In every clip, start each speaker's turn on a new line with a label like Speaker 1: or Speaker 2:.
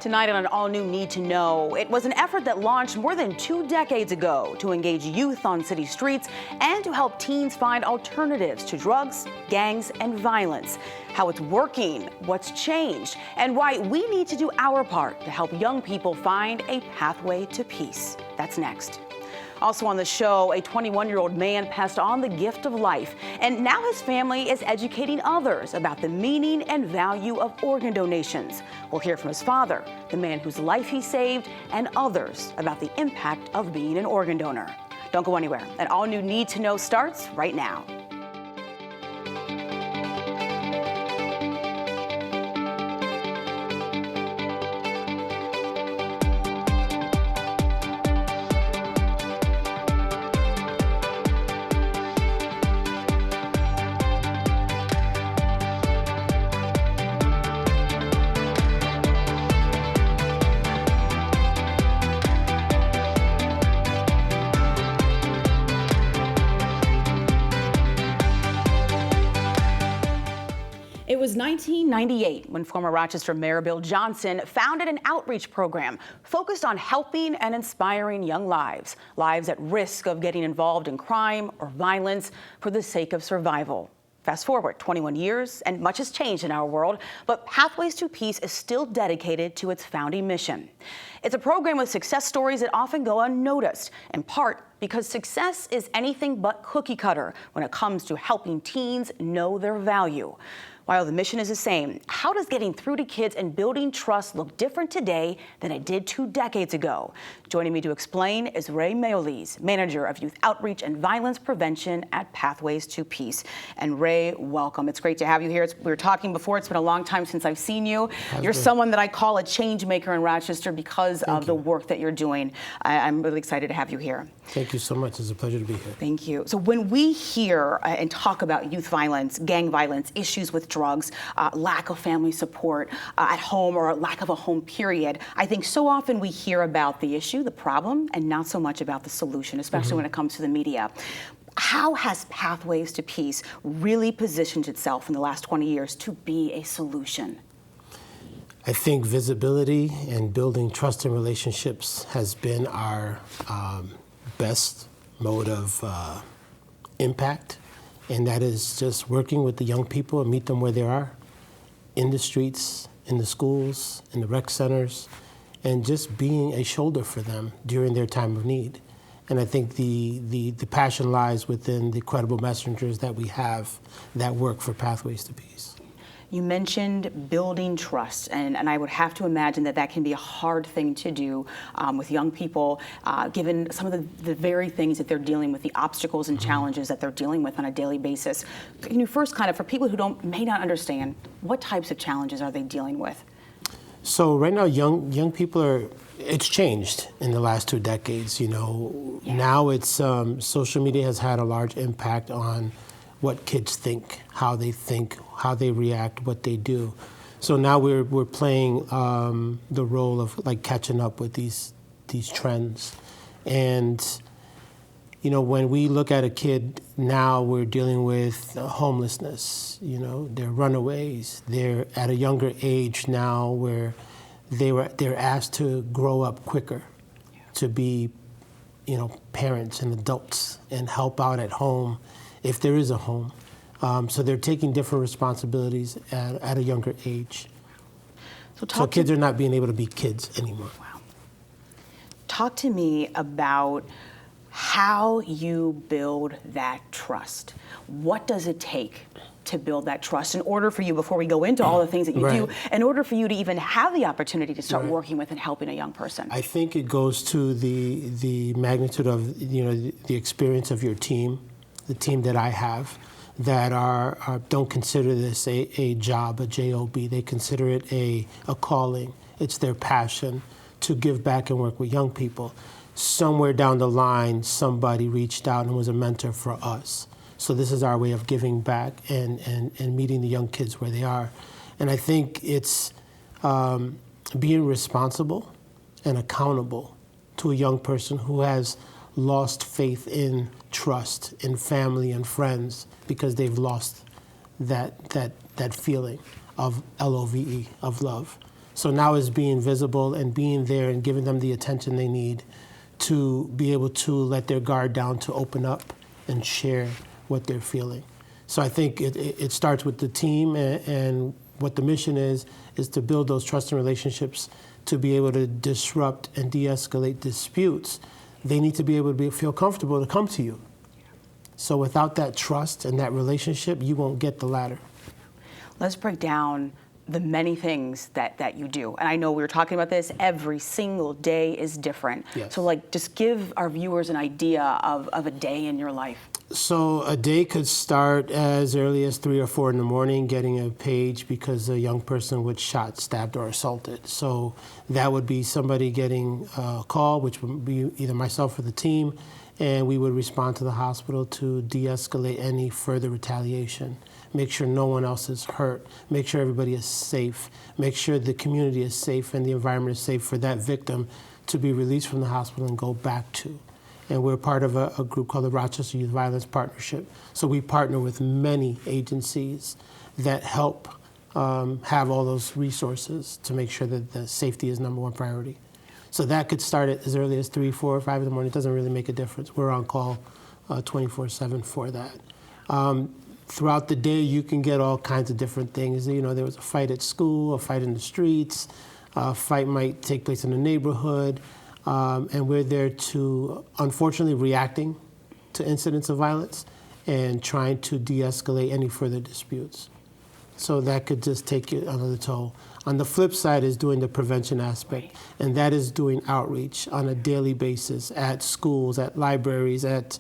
Speaker 1: Tonight on an all-new Need to Know, it was an effort that launched more than 2 decades ago to engage youth on city streets and to help teens find alternatives to drugs, gangs, and violence. How it's working, what's changed, and why we need to do our part to help young people find a pathway to peace. That's next. Also on the show, a 21-year-old man passed on the gift of life, and now his family is educating others about the meaning and value of organ donations. We'll hear from his father, the man whose life he saved, and others about the impact of being an organ donor. Don't go anywhere. An all-new Need to Know starts right now. It was 1998 when former Rochester Mayor Bill Johnson founded an outreach program focused on helping and inspiring young lives at risk of getting involved in crime or violence for the sake of survival. Fast forward 21 years, and much has changed in our world, but Pathways to Peace is still dedicated to its founding mission. It's a program with success stories that often go unnoticed, in part because success is anything but cookie cutter when it comes to helping teens know their value. While the mission is the same, how does getting through to kids and building trust look different today than it did 2 decades ago? Joining me to explain is Ray Mayoles, Manager of Youth Outreach and Violence Prevention at Pathways to Peace. And Ray, welcome. It's great to have you here. We were talking before. It's been a long time since I've seen you. You're someone that I call a change maker in Rochester because of the work that you're doing. I'm really excited to have you here.
Speaker 2: Thank you so much. It's a pleasure to be here.
Speaker 1: Thank you. So when we hear and talk about youth violence, gang violence, issues with drugs, lack of family support at home, or lack of a home period, I think so often we hear about the issue, the problem, and not so much about the solution, especially when it comes to the media. How has Pathways to Peace really positioned itself in the last 20 years to be a solution?
Speaker 2: I think visibility and building trust and relationships has been our best mode of impact. And that is just working with the young people and meet them where they are, in the streets, in the schools, in the rec centers, and just being a shoulder for them during their time of need. And I think the passion lies within the credible messengers that we have that work for Pathways to Peace.
Speaker 1: You mentioned building trust, and I would have to imagine that can be a hard thing to do with young people, given some of the very things that they're dealing with, the obstacles and challenges that they're dealing with on a daily basis. Can you first for people who may not understand, what types of challenges are they dealing with?
Speaker 2: So right now, young people it's changed in the last 2 decades. Now it's social media has had a large impact on what kids think, how they react, what they do. So now we're playing the role of catching up with these trends. And when we look at a kid now, we're dealing with homelessness. They're runaways. They're at a younger age now where they're asked to grow up quicker, to be parents and adults and help out at home if there is a home. So they're taking different responsibilities at a younger age. So kids are not being able to be kids anymore.
Speaker 1: Wow. Talk to me about how you build that trust. What does it take to build that trust in order for you, before we go into all the things that you do, in order for you to even have the opportunity to start working with and helping a young person?
Speaker 2: I think it goes to the magnitude of the experience of your team, the team that I have, that don't consider this a job, a job. They consider it a calling. It's their passion to give back and work with young people. Somewhere down the line, somebody reached out and was a mentor for us. So this is our way of giving back and meeting the young kids where they are. And I think it's being responsible and accountable to a young person who has lost faith in trust in family and friends because they've lost that feeling of LOVE, of love. So now it's being visible and being there and giving them the attention they need to be able to let their guard down, to open up and share what they're feeling. So I think it starts with the team, and what the mission is to build those trusting relationships to be able to disrupt and de-escalate disputes. They need to be able to feel comfortable to come to you. So without that trust and that relationship, you won't get the ladder.
Speaker 1: Let's break down the many things that you do. And I know we were talking about this, every single day is different.
Speaker 2: Yes.
Speaker 1: So just give our viewers an idea of a day in your life.
Speaker 2: So a day could start as early as 3 or 4 in the morning, getting a page because a young person was shot, stabbed, or assaulted. So that would be somebody getting a call, which would be either myself or the team, and we would respond to the hospital to de-escalate any further retaliation. Make sure no one else is hurt. Make sure everybody is safe. Make sure the community is safe and the environment is safe for that victim to be released from the hospital and go back to. And we're part of a group called the Rochester Youth Violence Partnership. So we partner with many agencies that help have all those resources to make sure that the safety is #1 priority. So that could start at as early as 3, 4, or 5 in the morning. It doesn't really make a difference. We're on call 24/7 for that. Throughout the day, you can get all kinds of different things. You know, there was a fight at school, a fight in the streets, a fight might take place in the neighborhood, and we're there to, unfortunately, reacting to incidents of violence and trying to de-escalate any further disputes. So that could just take you another toll. On the flip side is doing the prevention aspect, and that is doing outreach on a daily basis at schools, at libraries, at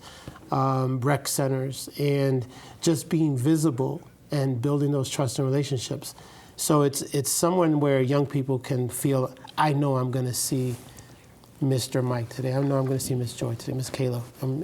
Speaker 2: rec centers, and just being visible and building those trust and relationships. So it's someone where young people can feel, I know I'm going to see Mr. Mike today. I know I'm going to see Miss Joy today, Miss Kayla,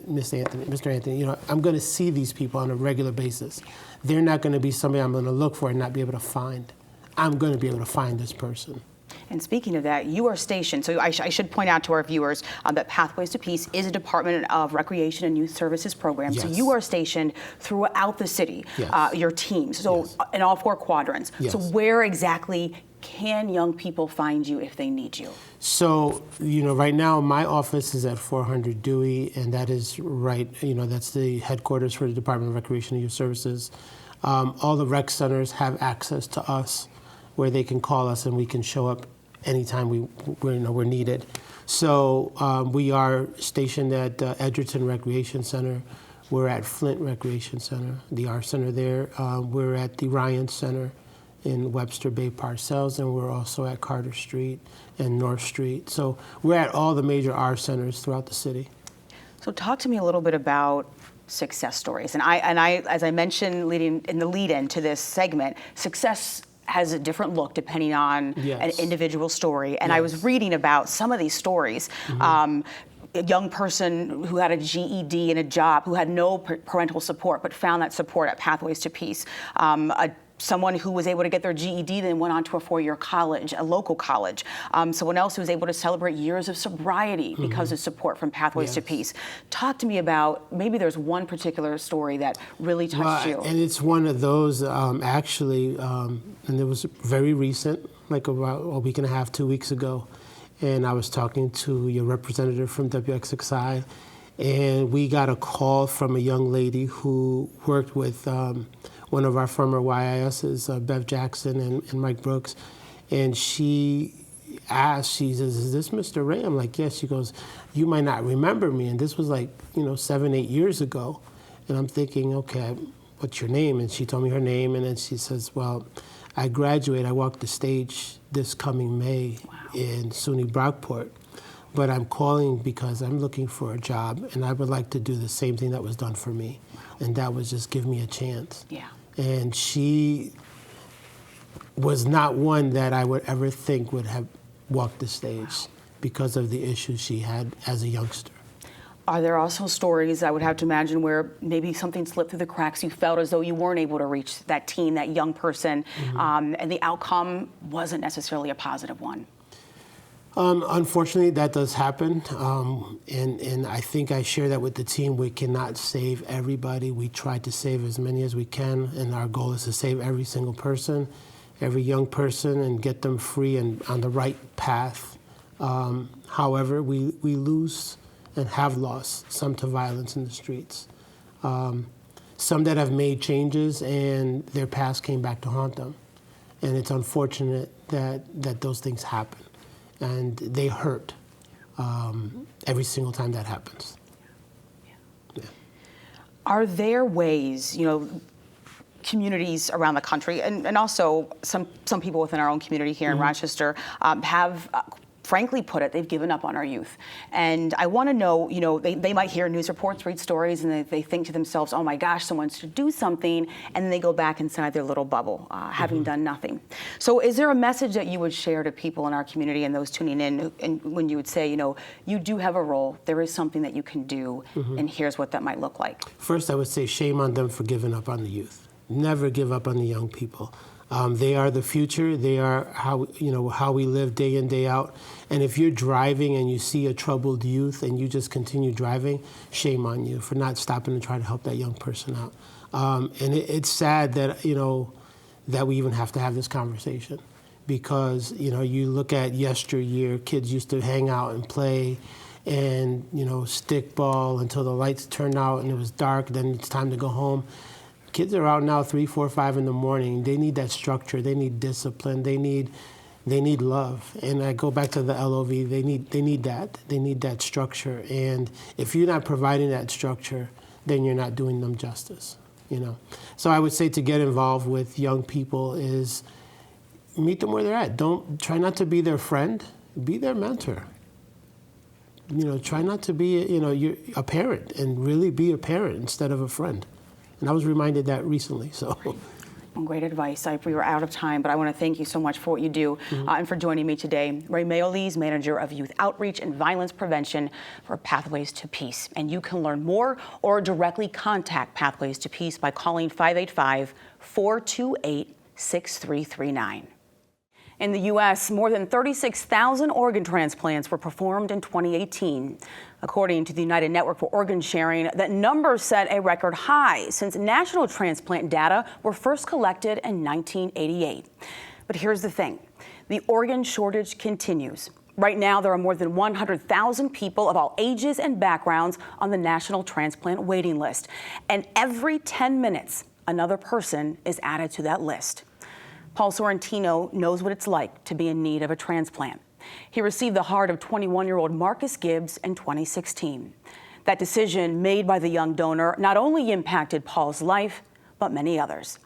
Speaker 2: Miss Anthony, Mr. Anthony. You know, I'm going to see these people on a regular basis. They're not going to be somebody I'm going to look for and not be able to find. I'm going to be able to find this person.
Speaker 1: And speaking of that, you are stationed, so I should point out to our viewers that Pathways to Peace is a Department of Recreation and Youth Services program.
Speaker 2: Yes.
Speaker 1: So you are stationed throughout the city,
Speaker 2: Yes.
Speaker 1: your teams, so
Speaker 2: Yes.
Speaker 1: in all 4 quadrants.
Speaker 2: Yes.
Speaker 1: So where exactly can young people find you if they need you?
Speaker 2: So, you know, right now my office is at 400 Dewey, and that is right, you know, that's the headquarters for the Department of Recreation and Youth Services. All the rec centers have access to us where they can call us and we can show up anytime we're needed. So we are stationed at Edgerton Recreation Center. We're at Flint Recreation Center, the R Center there. We're at the Ryan Center in Webster Bay Parcells, and we're also at Carter Street and North Street. So we're at all the major R centers throughout the city.
Speaker 1: So talk to me a little bit about success stories. And I, as I mentioned in the lead-in to this segment, success has a different look depending on
Speaker 2: Yes.
Speaker 1: an individual story. And I
Speaker 2: Yes.
Speaker 1: was reading about some of these stories. A young person who had a GED and a job, who had no parental support, but found that support at Pathways to Peace. Someone who was able to get their GED then went on to a 4-year college, a local college. Someone else who was able to celebrate years of sobriety because of support from Pathways to
Speaker 2: Yes.
Speaker 1: Peace. Talk to me about, maybe there's one particular story that really touched you.
Speaker 2: And it's one of those, actually, and it was very recent, like about a week and a half, 2 weeks ago. And I was talking to your representative from WXXI, and we got a call from a young lady who worked with one of our former YISs, Bev Jackson and Mike Brooks, and she asked, she says, "Is this Mr. Ray?" I'm like, "Yes." She goes, "You might not remember me," and this was like, 7, 8 years ago. And I'm thinking, okay, what's your name? And she told me her name, and then she says, "Well, I graduate, I walk the stage this coming May in SUNY Brockport, but I'm calling because I'm looking for a job, and I would like to do the same thing that was done for me, and that was just give me a chance."
Speaker 1: Yeah.
Speaker 2: And she was not one that I would ever think would have walked the stage because of the issues she had as a youngster.
Speaker 1: Are there also stories, I would have to imagine, where maybe something slipped through the cracks, you felt as though you weren't able to reach that teen, that young person, and the outcome wasn't necessarily a positive one?
Speaker 2: Unfortunately, that does happen, and I think I share that with the team. We cannot save everybody. We try to save as many as we can, and our goal is to save every single person. every young person and get them free and on the right path. However, we lose and have lost some to violence in the streets. Some that have made changes and their past came back to haunt them. And it's unfortunate that those things happen. And they hurt every single time that happens. Yeah.
Speaker 1: Are there ways, communities around the country, and also some people within our own community here in Rochester have frankly put it, they've given up on our youth. And I want to know, they might hear news reports, read stories, and they think to themselves, oh my gosh, someone should do something, and then they go back inside their little bubble, having done nothing. So is there a message that you would share to people in our community and those tuning in, and when you would say, you do have a role, there is something that you can do, and here's what that might look like?
Speaker 2: First, I would say shame on them for giving up on the youth. Never give up on the young people. They are the future. They are how we live day in, day out. And if you're driving and you see a troubled youth and you just continue driving, shame on you for not stopping to try to help that young person out. And it's sad that that we even have to have this conversation, because you look at yesteryear, kids used to hang out and play and stick ball until the lights turned out and it was dark. Then it's time to go home. Kids are out now 3, 4, 5 in the morning. They need that structure. They need discipline. They need love. And I go back to the LOV. They need that. They need that structure. And if you're not providing that structure, then you're not doing them justice. So I would say to get involved with young people is meet them where they're at. Don't try not to be their friend. Be their mentor. Try not to be you're a parent, and really be a parent instead of a friend. And I was reminded that recently, so.
Speaker 1: Great advice. We were out of time, but I want to thank you so much for what you do and for joining me today. Ray Mayolese, Manager of Youth Outreach and Violence Prevention for Pathways to Peace. And you can learn more or directly contact Pathways to Peace by calling 585-428-6339. In the U.S., more than 36,000 organ transplants were performed in 2018. According to the United Network for Organ Sharing, that number set a record high since national transplant data were first collected in 1988. But here's the thing. The organ shortage continues. Right now, there are more than 100,000 people of all ages and backgrounds on the national transplant waiting list. And every 10 minutes, another person is added to that list. Paul Sorrentino knows what it's like to be in need of a transplant. He received the heart of 21-year-old Marcus Gibbs in 2016. That decision made by the young donor not only impacted Paul's life, but many others.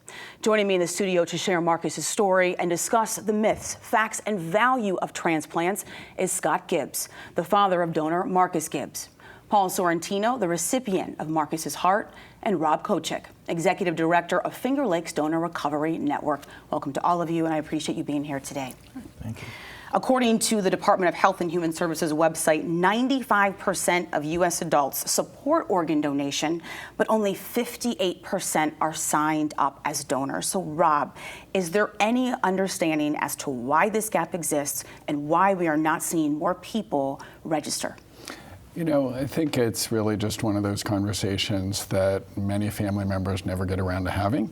Speaker 1: Joining me in the studio to share Marcus's story and discuss the myths, facts, and value of transplants is Scott Gibbs, the father of donor Marcus Gibbs. Paul Sorrentino, the recipient of Marcus's heart, and Rob Kochik, Executive Director of Finger Lakes Donor Recovery Network. Welcome to all of you, and I appreciate you being here today.
Speaker 3: Thank you.
Speaker 1: According to the Department of Health and Human Services website, 95% of U.S. adults support organ donation, but only 58% are signed up as donors. So, Rob, is there any understanding as to why this gap exists and why we are not seeing more people register?
Speaker 3: I think it's really just one of those conversations that many family members never get around to having.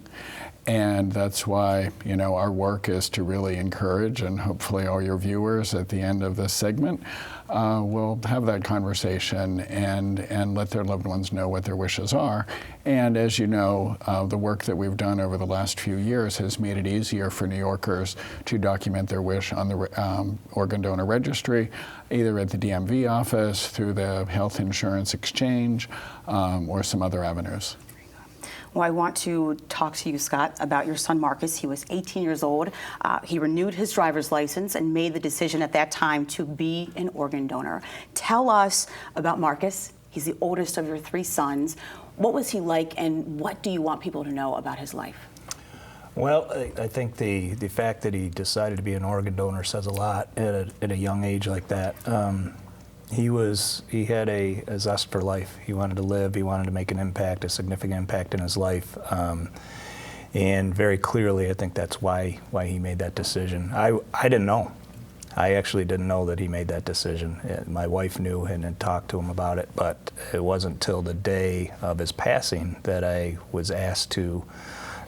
Speaker 3: And that's why, our work is to really encourage, and hopefully all your viewers at the end of this segment will have that conversation and let their loved ones know what their wishes are. And as you know, the work that we've done over the last few years has made it easier for New Yorkers to document their wish on the organ donor registry, either at the DMV office, through the Health Insurance Exchange, or some other avenues.
Speaker 1: Well, I want to talk to you, Scott, about your son, Marcus. He was 18 years old. He renewed his driver's license and made the decision at that time to be an organ donor. Tell us about Marcus. He's the oldest of your 3 sons. What was he like, and what do you want people to know about his life?
Speaker 4: Well, I think the fact that he decided to be an organ donor says a lot at a young age like that. He had a zest for life. He wanted to live. He wanted to make an impact, a significant impact in his life. And very clearly, I think that's why he made that decision. I didn't know. I actually didn't know that he made that decision. My wife knew and had talked to him about it, but it wasn't till the day of his passing that I was asked to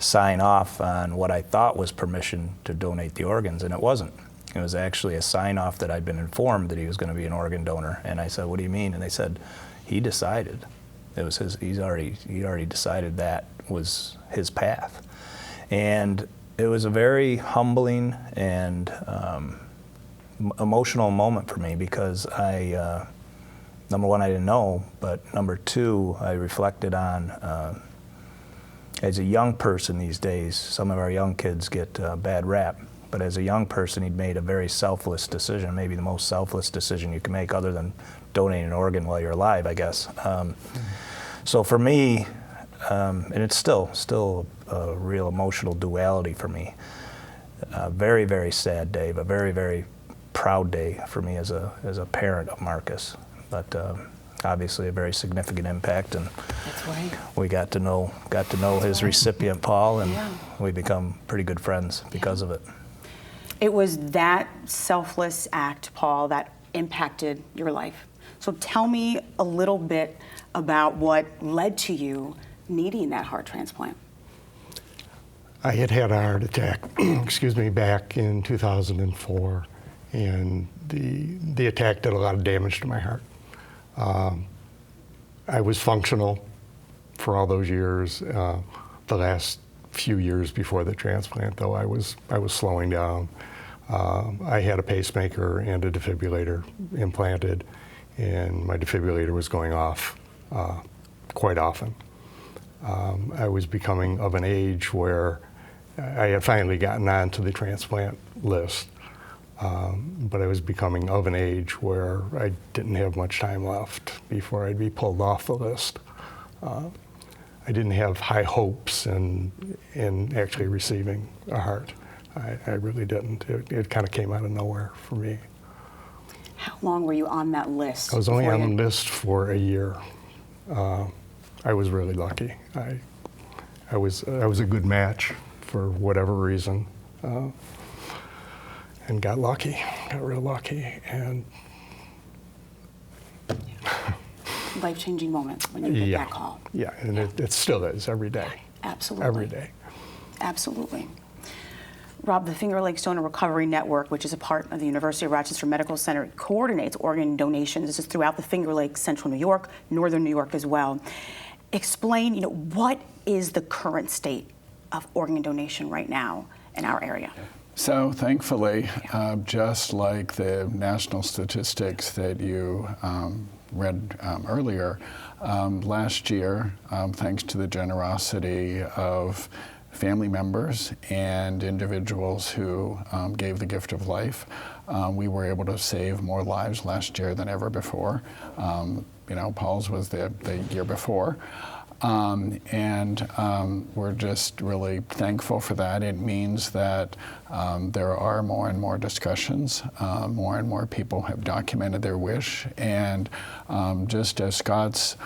Speaker 4: sign off on what I thought was permission to donate the organs, and it wasn't. It was actually a sign off that I'd been informed that he was going to be an organ donor. And I said, "What do you mean?" And they said, "He decided. It was his. He already decided that was his path." And it was a very humbling and emotional moment for me, because I, number one, I didn't know, but number two, I reflected on, as a young person these days, some of our young kids get a bad rap, but as a young person, he'd made a very selfless decision, maybe the most selfless decision you can make other than donating an organ while you're alive, I guess. So for me, and it's still a real emotional duality for me. A very, very sad day, but very, very proud day for me as a parent of Marcus. But obviously a very significant impact, and
Speaker 1: That's right.
Speaker 4: we got to know his recipient, Paul, and we become pretty good friends because of it.
Speaker 1: It was that selfless act, Paul, that impacted your life. So tell me a little bit about what led to you needing that heart transplant.
Speaker 5: I had a heart attack, excuse me, back in 2004, and the attack did a lot of damage to my heart. I was functional for all those years. The last few years before the transplant, though, I was slowing down. I had a pacemaker and a defibrillator implanted, and my defibrillator was going off quite often. I was becoming of an age where I had finally gotten onto the transplant list, but I was becoming of an age where I didn't have much time left before I'd be pulled off the list. I didn't have high hopes in actually receiving a heart. I really didn't. It kind of came out of nowhere for me.
Speaker 1: How long were you on that list?
Speaker 5: I was only on
Speaker 1: beforehand?
Speaker 5: the list for a year. I was really lucky. I was a good match for whatever reason, and got real lucky, and
Speaker 1: Life-changing moment when you get that call.
Speaker 5: Yeah, and it still is every day.
Speaker 1: Absolutely.
Speaker 5: Every day.
Speaker 1: Absolutely. Rob, the Finger Lakes Donor Recovery Network, which is a part of the University of Rochester Medical Center, coordinates organ donations. This is throughout the Finger Lakes, Central New York, Northern New York as well. Explain, what is the current state of organ donation right now in our area?
Speaker 3: So thankfully, just like the national statistics that you read earlier, last year, thanks to the generosity of family members and individuals who gave the gift of life, we were able to save more lives last year than ever before. Paul's was the year before. We're just really thankful for that. It means that there are more and more discussions, more and more people have documented their wish, and just as Scott's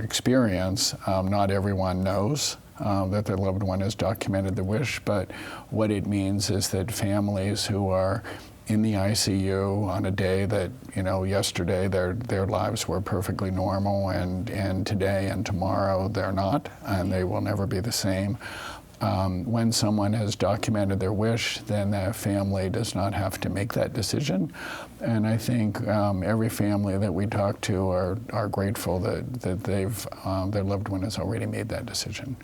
Speaker 3: experience, not everyone knows that their loved one has documented the wish, but what it means is that families who are in the ICU on a day that, yesterday their lives were perfectly normal, and today and tomorrow they're not, and they will never be the same. When someone has documented their wish, then that family does not have to make that decision. And I think every family that we talk to are grateful that they've their loved one has already made that decision.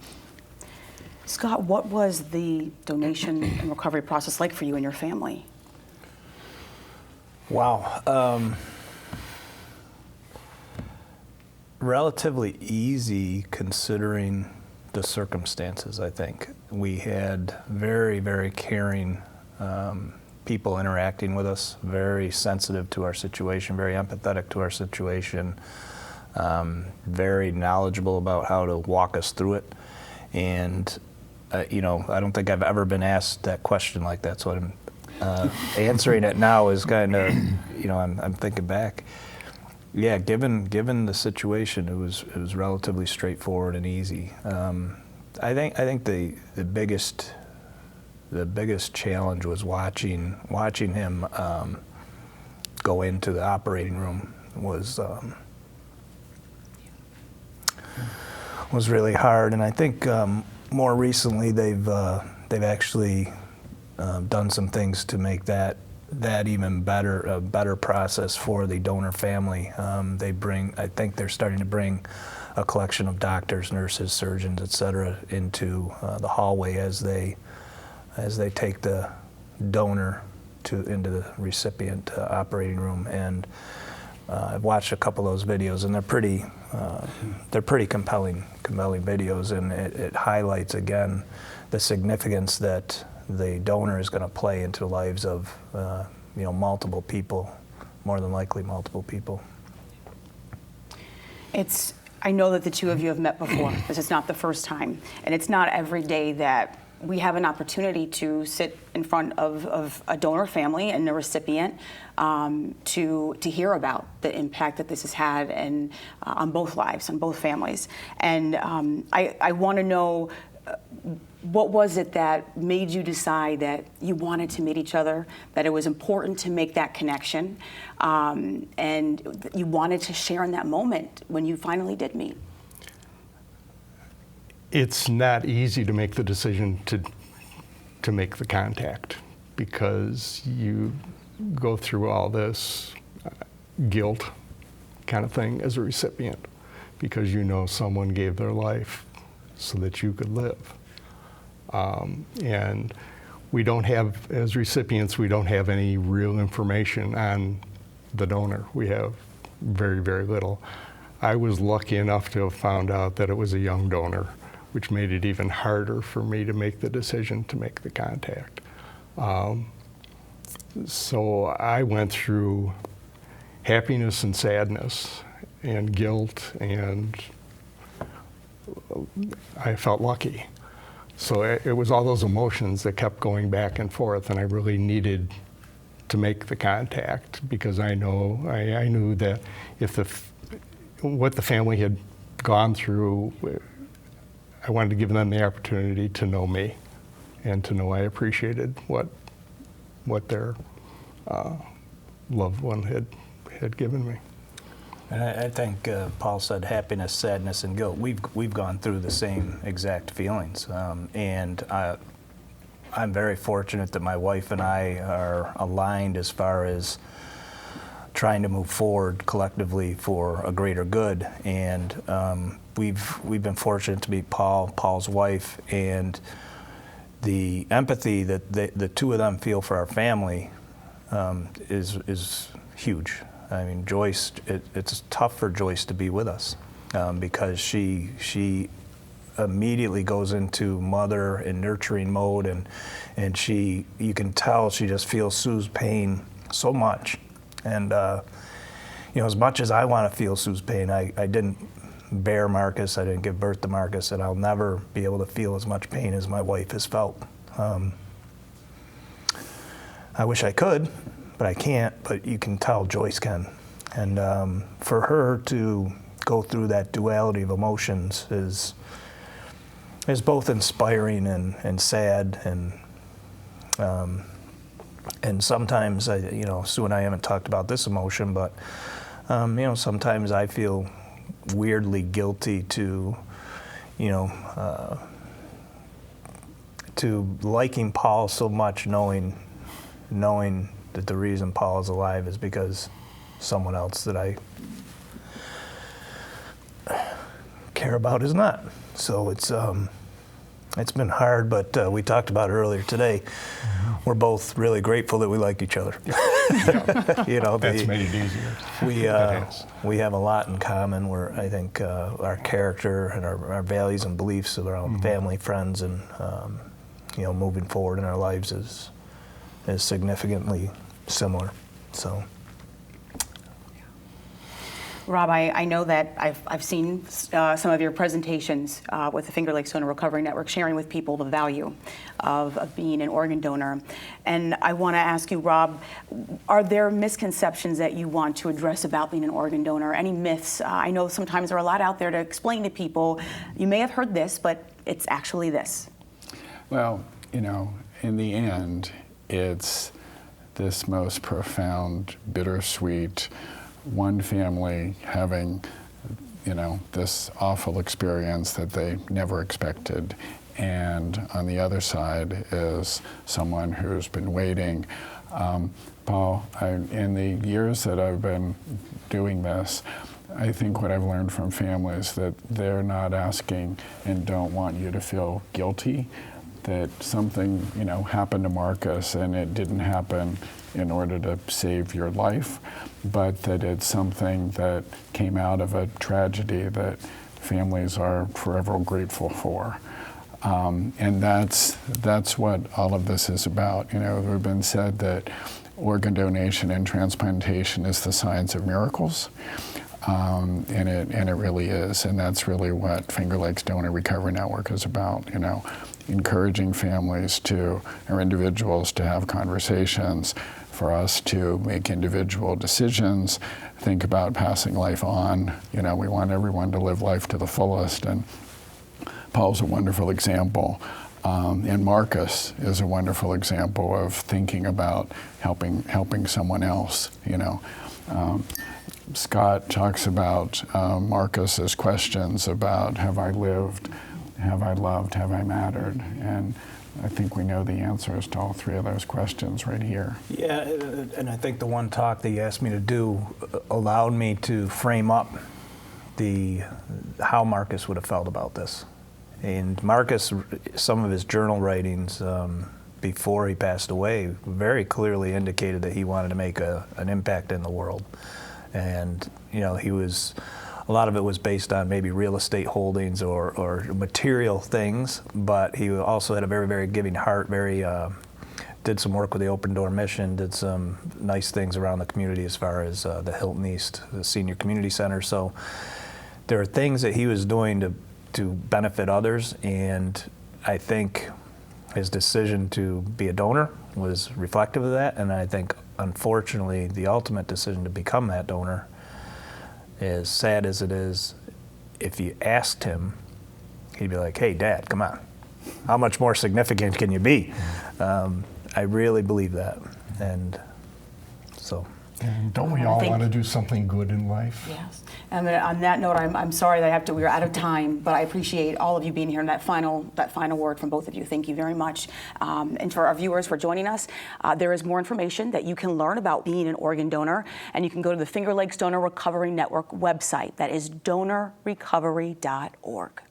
Speaker 1: Scott, what was the donation and recovery process like for you and your family?
Speaker 4: Wow. Relatively easy considering the circumstances, I think. We had very, very caring people interacting with us, very sensitive to our situation, very empathetic to our situation, very knowledgeable about how to walk us through it. And, I don't think I've ever been asked that question like that, so I'm answering it now is kind of, I'm thinking back. Yeah, given the situation, it was relatively straightforward and easy. I think the biggest challenge was watching him go into the operating room was really hard. And I think more recently they've actually done some things to make that even better, a better process for the donor family. I think they're starting to bring a collection of doctors, nurses, surgeons, et cetera, into the hallway as they take the donor into the recipient operating room. And I've watched a couple of those videos, and they're pretty compelling videos, and it highlights again the significance that the donor is going to play into the lives of multiple people, more than likely multiple people.
Speaker 1: I know that the two of you have met before. This is not the first time, and it's not every day that we have an opportunity to sit in front of a donor family and a recipient to hear about the impact that this has had and on both lives, on both families. And I want to know, what was it that made you decide that you wanted to meet each other, that it was important to make that connection, and you wanted to share in that moment when you finally did meet?
Speaker 5: It's not easy to make the decision to make the contact, because you go through all this guilt kind of thing as a recipient, because you know someone gave their life so that you could live. And we don't have, as recipients, we don't have any real information on the donor. We have very, very little. I was lucky enough to have found out that it was a young donor, which made it even harder for me to make the decision to make the contact. So I went through happiness and sadness and guilt, and I felt lucky. So it was all those emotions that kept going back and forth, and I really needed to make the contact, because I knew that if what the family had gone through, I wanted to give them the opportunity to know me and to know I appreciated what their loved one had given me.
Speaker 4: And I think Paul said happiness, sadness, and guilt. We've gone through the same exact feelings, and I'm very fortunate that my wife and I are aligned as far as trying to move forward collectively for a greater good. And we've been fortunate to meet Paul's wife, and the empathy that the two of them feel for our family is huge. I mean, Joyce, it's tough for Joyce to be with us because she immediately goes into mother and nurturing mode, and you can tell she just feels Sue's pain so much. And as much as I want to feel Sue's pain, I didn't bear Marcus, I didn't give birth to Marcus, and I'll never be able to feel as much pain as my wife has felt. I wish I could, but I can't, but you can tell Joyce can. And for her to go through that duality of emotions is both inspiring and sad, and sometimes, Sue and I haven't talked about this emotion, but sometimes I feel weirdly guilty to liking Paul so much, knowing that the reason Paul is alive is because someone else that I care about is not. So it's been hard, but we talked about it earlier today. We're both really grateful that we like each other.
Speaker 5: That's made it easier.
Speaker 4: We have a lot in common. Where I think our character and our values and beliefs around family, friends, and moving forward in our lives is significantly similar. So.
Speaker 1: Rob, I know that I've seen some of your presentations with the Finger Lakes Donor Recovery Network, sharing with people the value of being an organ donor. And I want to ask you, Rob, are there misconceptions that you want to address about being an organ donor? Any myths? I know sometimes there are a lot out there to explain to people, you may have heard this, but it's actually this.
Speaker 3: Well, in the end, it's this most profound, bittersweet, one family having this awful experience that they never expected. And on the other side is someone who's been waiting. Paul, in the years that I've been doing this, I think what I've learned from families that they're not asking and don't want you to feel guilty that something, happened to Marcus and it didn't happen in order to save your life, but that it's something that came out of a tragedy that families are forever grateful for. And that's what all of this is about. It's been said that organ donation and transplantation is the science of miracles. And it really is, and that's really what Finger Lakes Donor Recovery Network is about. Encouraging families or individuals to have conversations, for us to make individual decisions, think about passing life on. We want everyone to live life to the fullest, and Paul's a wonderful example. And Marcus is a wonderful example of thinking about helping someone else. Scott talks about Marcus's questions about have I lived, have I loved, have I mattered, and I think we know the answers to all three of those questions right here.
Speaker 4: Yeah, and I think the one talk that you asked me to do allowed me to frame up how Marcus would have felt about this. And Marcus, some of his journal writings before he passed away very clearly indicated that he wanted to make an impact in the world. And a lot of it was based on maybe real estate holdings or material things, but he also had a very, very giving heart, did some work with the Open Door Mission, did some nice things around the community as far as the Hilton East, the Senior Community Center. So there are things that he was doing to benefit others, and I think his decision to be a donor was reflective of that, and I think unfortunately the ultimate decision to become that donor, as sad as it is, if you asked him, he'd be like, hey Dad, come on, how much more significant can you be? I really believe that, and so.
Speaker 5: And don't we all want to do something good in life?
Speaker 1: Yes. And on that note, I'm sorry that we're out of time, but I appreciate all of you being here and that final word from both of you. Thank you very much. And for our viewers for joining us, there is more information that you can learn about being an organ donor, and you can go to the Finger Lakes Donor Recovery Network website. That is donorrecovery.org.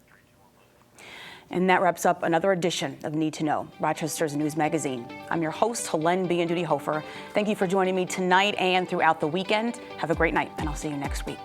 Speaker 1: And that wraps up another edition of Need to Know, Rochester's News Magazine. I'm your host, Helene B. and Duty Hofer. Thank you for joining me tonight and throughout the weekend. Have a great night, and I'll see you next week.